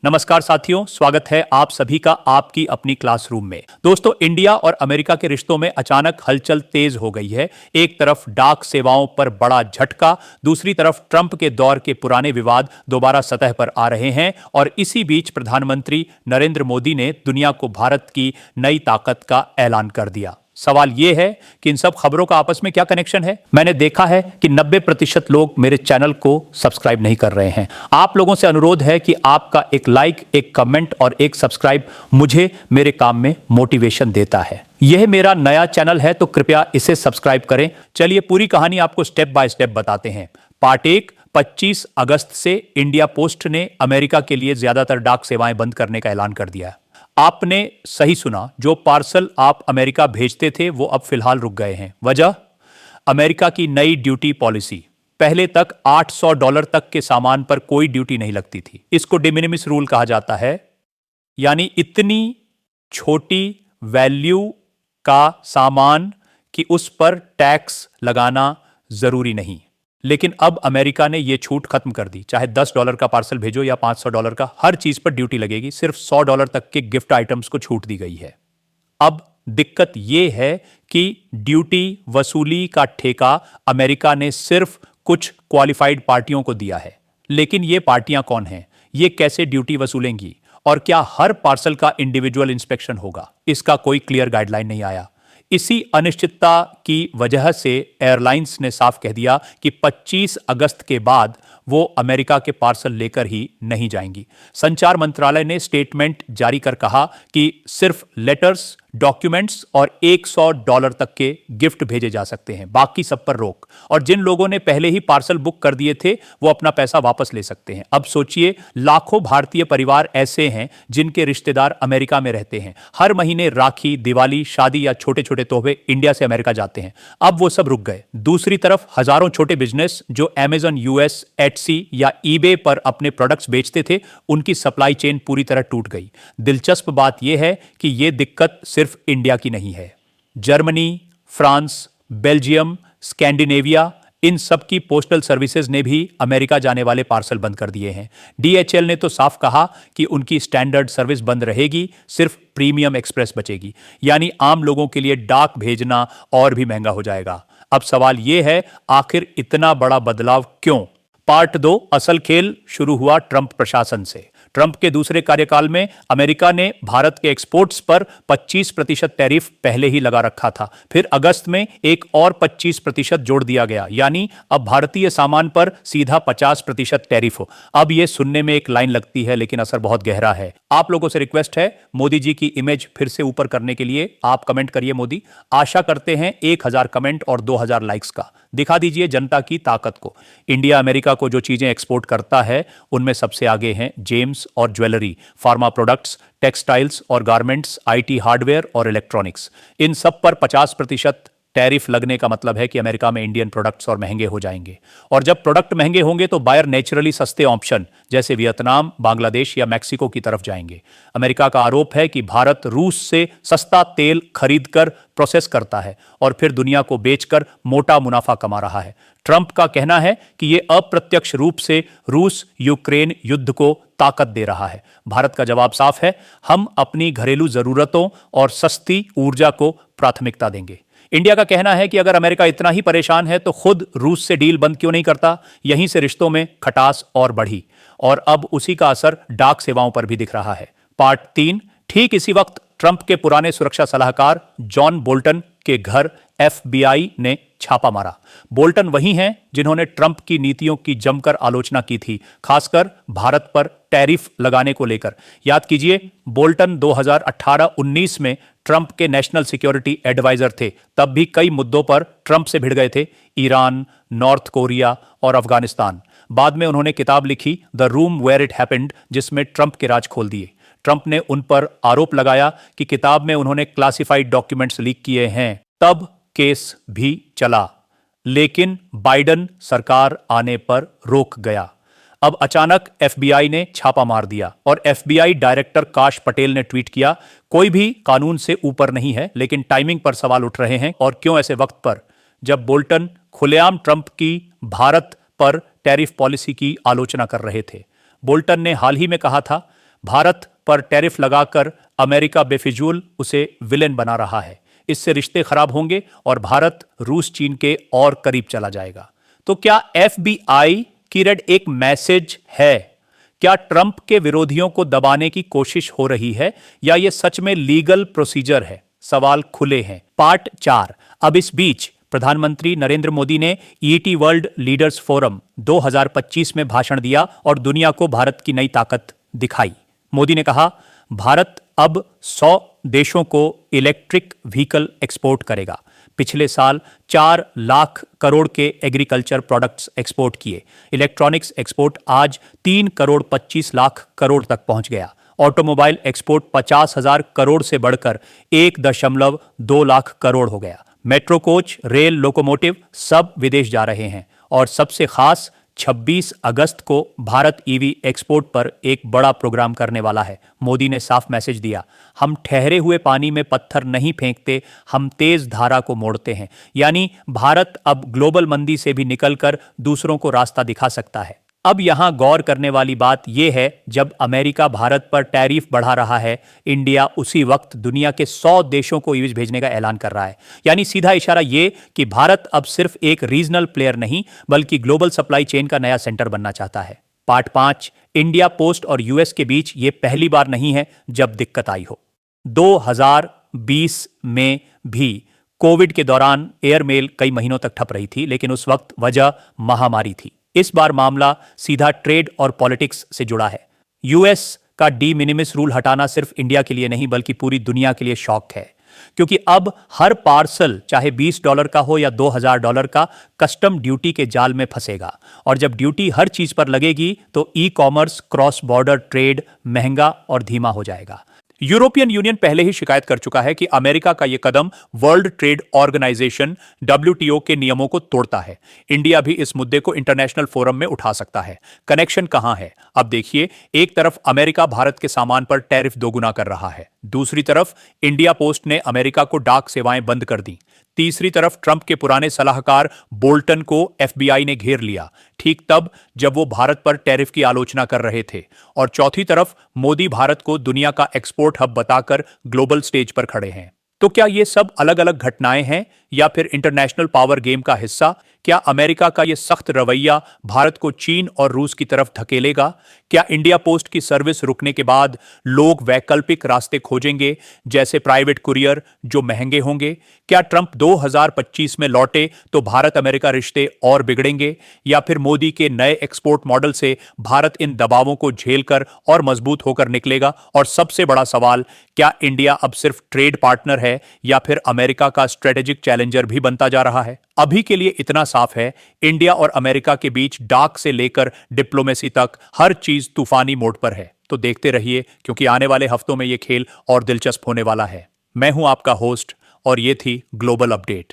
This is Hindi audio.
नमस्कार साथियों, स्वागत है आप सभी का आपकी अपनी क्लासरूम में। दोस्तों, इंडिया और अमेरिका के रिश्तों में अचानक हलचल तेज हो गई है। एक तरफ डाक सेवाओं पर बड़ा झटका, दूसरी तरफ ट्रंप के दौर के पुराने विवाद दोबारा सतह पर आ रहे हैं और इसी बीच प्रधानमंत्री नरेंद्र मोदी ने दुनिया को भारत की नई ताकत का ऐलान कर दिया। सवाल यह है कि इन सब खबरों का आपस में क्या कनेक्शन है। मैंने देखा है कि 90% लोग मेरे चैनल को सब्सक्राइब नहीं कर रहे हैं। आप लोगों से अनुरोध है कि आपका एक लाइक, एक कमेंट और एक सब्सक्राइब मुझे मेरे काम में मोटिवेशन देता है। यह मेरा नया चैनल है तो कृपया इसे सब्सक्राइब करें। चलिए पूरी कहानी आपको स्टेप बाय स्टेप बताते हैं। पार्ट 1, 25 अगस्त से इंडिया पोस्ट ने अमेरिका के लिए ज्यादातर डाक सेवाएं बंद करने का ऐलान कर दिया है। आपने सही सुना, जो पार्सल आप अमेरिका भेजते थे वो अब फिलहाल रुक गए हैं। वजह, अमेरिका की नई ड्यूटी पॉलिसी। पहले तक $800 तक के सामान पर कोई ड्यूटी नहीं लगती थी। इसको डिमिनिमिस रूल कहा जाता है, यानी इतनी छोटी वैल्यू का सामान कि उस पर टैक्स लगाना जरूरी नहीं। लेकिन अब अमेरिका ने यह छूट खत्म कर दी। चाहे $10 का पार्सल भेजो या $500 का, हर चीज पर ड्यूटी लगेगी। सिर्फ $100 तक के गिफ्ट आइटम्स को छूट दी गई है। अब दिक्कत यह है कि ड्यूटी वसूली का ठेका अमेरिका ने सिर्फ कुछ क्वालिफाइड पार्टियों को दिया है। लेकिन ये पार्टियां कौन हैं? ये कैसे ड्यूटी वसूलेंगी? और क्या हर पार्सल का इंडिविजुअल इंस्पेक्शन होगा? इसका कोई क्लियर गाइडलाइन नहीं आया। इसी अनिश्चितता की वजह से एयरलाइंस ने साफ कह दिया कि 25 अगस्त के बाद वो अमेरिका के पार्सल लेकर ही नहीं जाएंगी। संचार मंत्रालय ने स्टेटमेंट जारी कर कहा कि सिर्फ लेटर्स, डॉक्यूमेंट्स और $100 तक के गिफ्ट भेजे जा सकते हैं, बाकी सब पर रोक। और जिन लोगों ने पहले ही पार्सल बुक कर दिए थे वो अपना पैसा वापस ले सकते हैं। अब सोचिए, लाखों भारतीय परिवार ऐसे हैं जिनके रिश्तेदार अमेरिका में रहते हैं। हर महीने राखी, दिवाली, शादी या छोटे छोटे तोहफे इंडिया से अमेरिका जाते हैं। अब वो सब रुक गए। दूसरी तरफ हजारों छोटे बिजनेस जो Amazon US, एटसी या eBay पर अपने प्रोडक्ट्स बेचते थे, उनकी सप्लाई चेन पूरी तरह टूट गई। दिलचस्प बात यह है कि यह दिक्कत सिर्फ इंडिया की नहीं है। जर्मनी, फ्रांस, बेल्जियम, स्कैंडिनेविया, इन सब की पोस्टल सर्विसेज ने भी अमेरिका जाने वाले पार्सल बंद कर दिए हैं। DHL ने तो साफ कहा कि उनकी स्टैंडर्ड सर्विस बंद रहेगी, सिर्फ प्रीमियम एक्सप्रेस बचेगी। यानी आम लोगों के लिए डाक भेजना और भी महंगा हो जाएगा। अब सवाल यह है, आखिर इतना बड़ा बदलाव क्यों? पार्ट 2, असल खेल शुरू हुआ ट्रंप प्रशासन से। ट्रंप के दूसरे कार्यकाल में अमेरिका ने भारत के एक्सपोर्ट्स पर 25% टैरिफ पहले ही लगा रखा था। फिर अगस्त में एक और 25% जोड़ दिया गया, यानी अब भारतीय सामान पर सीधा 50% टैरिफ हो। अब यह सुनने में एक लाइन लगती है, लेकिन असर बहुत गहरा है। आप लोगों से रिक्वेस्ट है, मोदी जी की इमेज फिर से ऊपर करने के लिए आप कमेंट करिए मोदी। आशा करते हैं 1000 कमेंट और 2000 लाइक्स का। दिखा दीजिए जनता की ताकत को। इंडिया अमेरिका को जो चीजें एक्सपोर्ट करता है उनमें सबसे आगे हैं जेम्स और ज्वेलरी, फार्मा प्रोडक्ट्स, टेक्सटाइल्स और गारमेंट्स, IT हार्डवेयर और इलेक्ट्रॉनिक्स। इन सब पर 50% टैरिफ लगने का मतलब है कि अमेरिका में इंडियन प्रोडक्ट्स और महंगे हो जाएंगे। और जब प्रोडक्ट महंगे होंगे तो बायर नेचुरली सस्ते ऑप्शन जैसे वियतनाम, बांग्लादेश या मैक्सिको की तरफ जाएंगे। अमेरिका का आरोप है कि भारत रूस से सस्ता तेल खरीदकर प्रोसेस करता है और फिर दुनिया को बेचकर मोटा मुनाफा कमा रहा है। ट्रंप का कहना है कि यह अप्रत्यक्ष रूप से रूस यूक्रेन युद्ध को ताकत दे रहा है। भारत का जवाब साफ है, हम अपनी घरेलू जरूरतों और सस्ती ऊर्जा को प्राथमिकता देंगे। इंडिया का कहना है कि अगर अमेरिका इतना ही परेशान है तो खुद रूस से डील बंद क्यों नहीं करता। यहीं से रिश्तों में खटास और बढ़ी और अब उसी का असर डाक सेवाओं पर भी दिख रहा है। पार्ट 3, ठीक इसी वक्त ट्रंप के पुराने सुरक्षा सलाहकार जॉन बोल्टन के घर FBI ने छापा मारा। बोल्टन वही हैं जिन्होंने ट्रंप की नीतियों की जमकर आलोचना की थी, खासकर भारत पर टैरिफ लगाने को लेकर। याद कीजिए, बोल्टन 2018-19 में ट्रंप के नेशनल सिक्योरिटी एडवाइजर थे। तब भी कई मुद्दों पर ट्रंप से भिड़ गए थे, ईरान, नॉर्थ कोरिया और अफगानिस्तान। बाद में उन्होंने किताब लिखी the room where it happened, जिसमें ट्रंप के राज खोल दिए। ट्रंप ने उन पर आरोप लगाया कि किताब में उन्होंने क्लासिफाइड डॉक्यूमेंट्स लीक किए हैं। तब केस भी चला, लेकिन बाइडेन सरकार आने पर रोक गया। अब अचानक FBI ने छापा मार दिया और FBI डायरेक्टर काश पटेल ने ट्वीट किया, कोई भी कानून से ऊपर नहीं है, लेकिन टाइमिंग पर सवाल उठ रहे हैं। और क्यों ऐसे वक्त पर, जब बोल्टन खुलेआम ट्रंप की भारत पर टैरिफ पॉलिसी की आलोचना कर रहे थे। बोल्टन ने हाल ही में कहा था, भारत पर टैरिफ लगाकर अमेरिका बेफिजूल उसे विलेन बना रहा है। इससे रिश्ते खराब होंगे और भारत रूस चीन के और करीब चला जाएगा। तो क्या FBI की रेड एक मैसेज है? क्या ट्रंप के विरोधियों को दबाने की कोशिश हो रही है या यह सच में लीगल प्रोसीजर है? सवाल खुले हैं। पार्ट 4। अब इस बीच प्रधानमंत्री नरेंद्र मोदी ने ET वर्ल्ड लीडर्स फोरम 2025 में भाषण दिया और दुनिया को भारत की नई ताकत दिखाई। मोदी ने कहा, भारत अब 100 देशों को इलेक्ट्रिक व्हीकल एक्सपोर्ट करेगा। पिछले साल 4 लाख करोड़ के एग्रीकल्चर प्रोडक्ट्स एक्सपोर्ट किए। इलेक्ट्रॉनिक्स एक्सपोर्ट आज 3 करोड़ 25 लाख करोड़ तक पहुंच गया। ऑटोमोबाइल एक्सपोर्ट 50,000 करोड़ से बढ़कर 1.2 लाख करोड़ हो गया। मेट्रो कोच, रेल, लोकोमोटिव सब विदेश जा रहे हैं। और सबसे खास 26 अगस्त को भारत EV एक्सपोर्ट पर एक बड़ा प्रोग्राम करने वाला है। मोदी ने साफ मैसेज दिया, हम ठहरे हुए पानी में पत्थर नहीं फेंकते, हम तेज धारा को मोड़ते हैं। यानी भारत अब ग्लोबल मंदी से भी निकलकर दूसरों को रास्ता दिखा सकता है। अब यहां गौर करने वाली बात यह है, जब अमेरिका भारत पर टैरिफ बढ़ा रहा है, इंडिया उसी वक्त दुनिया के 100 देशों को EVs भेजने का ऐलान कर रहा है। यानी सीधा इशारा यह कि भारत अब सिर्फ एक रीजनल प्लेयर नहीं बल्कि ग्लोबल सप्लाई चेन का नया सेंटर बनना चाहता है। पार्ट 5। इंडिया पोस्ट और US के बीच यह पहली बार नहीं है जब दिक्कत आई हो। 2020 में भी कोविड के दौरान एयरमेल कई महीनों तक ठप रही थी, लेकिन उस वक्त वजह महामारी थी। इस बार मामला सीधा ट्रेड और पॉलिटिक्स से जुड़ा है। US का डी मिनिमिस रूल हटाना सिर्फ इंडिया के लिए नहीं बल्कि पूरी दुनिया के लिए शॉक है, क्योंकि अब हर पार्सल चाहे $20 का हो या $2,000 का कस्टम ड्यूटी के जाल में फंसेगा। और जब ड्यूटी हर चीज पर लगेगी तो ई-कॉमर्स, क्रॉस बॉर्डर ट्रेड महंगा और धीमा हो जाएगा। यूरोपियन यूनियन पहले ही शिकायत कर चुका है कि अमेरिका का यह कदम वर्ल्ड ट्रेड ऑर्गेनाइजेशन WTO के नियमों को तोड़ता है। इंडिया भी इस मुद्दे को इंटरनेशनल फोरम में उठा सकता है। कनेक्शन कहां है? अब देखिए, एक तरफ अमेरिका भारत के सामान पर टैरिफ दोगुना कर रहा है, दूसरी तरफ इंडिया पोस्ट ने अमेरिका को डाक सेवाएं बंद कर दी, तीसरी तरफ ट्रंप के पुराने सलाहकार बोल्टन को FBI ने घेर लिया ठीक तब जब वो भारत पर टैरिफ की आलोचना कर रहे थे, और चौथी तरफ मोदी भारत को दुनिया का एक्सपोर्ट हब बताकर ग्लोबल स्टेज पर खड़े हैं। तो क्या ये सब अलग अलग घटनाएं हैं या फिर इंटरनेशनल पावर गेम का हिस्सा? क्या अमेरिका का यह सख्त रवैया भारत को चीन और रूस की तरफ धकेलेगा? क्या इंडिया पोस्ट की सर्विस रुकने के बाद लोग वैकल्पिक रास्ते खोजेंगे, जैसे प्राइवेट कुरियर, जो महंगे होंगे? क्या ट्रंप 2025 में लौटे तो भारत अमेरिका रिश्ते और बिगड़ेंगे, या फिर मोदी के नए एक्सपोर्ट मॉडल से भारत इन दबावों को झेलकर और मजबूत होकर निकलेगा? और सबसे बड़ा सवाल, क्या इंडिया अब सिर्फ ट्रेड पार्टनर है या फिर अमेरिका का स्ट्रेटेजिक चैलेंजर भी बनता जा रहा है? अभी के लिए इतना साफ है, इंडिया और अमेरिका के बीच डाक से लेकर डिप्लोमेसी तक हर चीज तूफानी मोड पर है। तो देखते रहिए, क्योंकि आने वाले हफ्तों में यह खेल और दिलचस्प होने वाला है। मैं हूं आपका होस्ट और ये थी ग्लोबल अपडेट।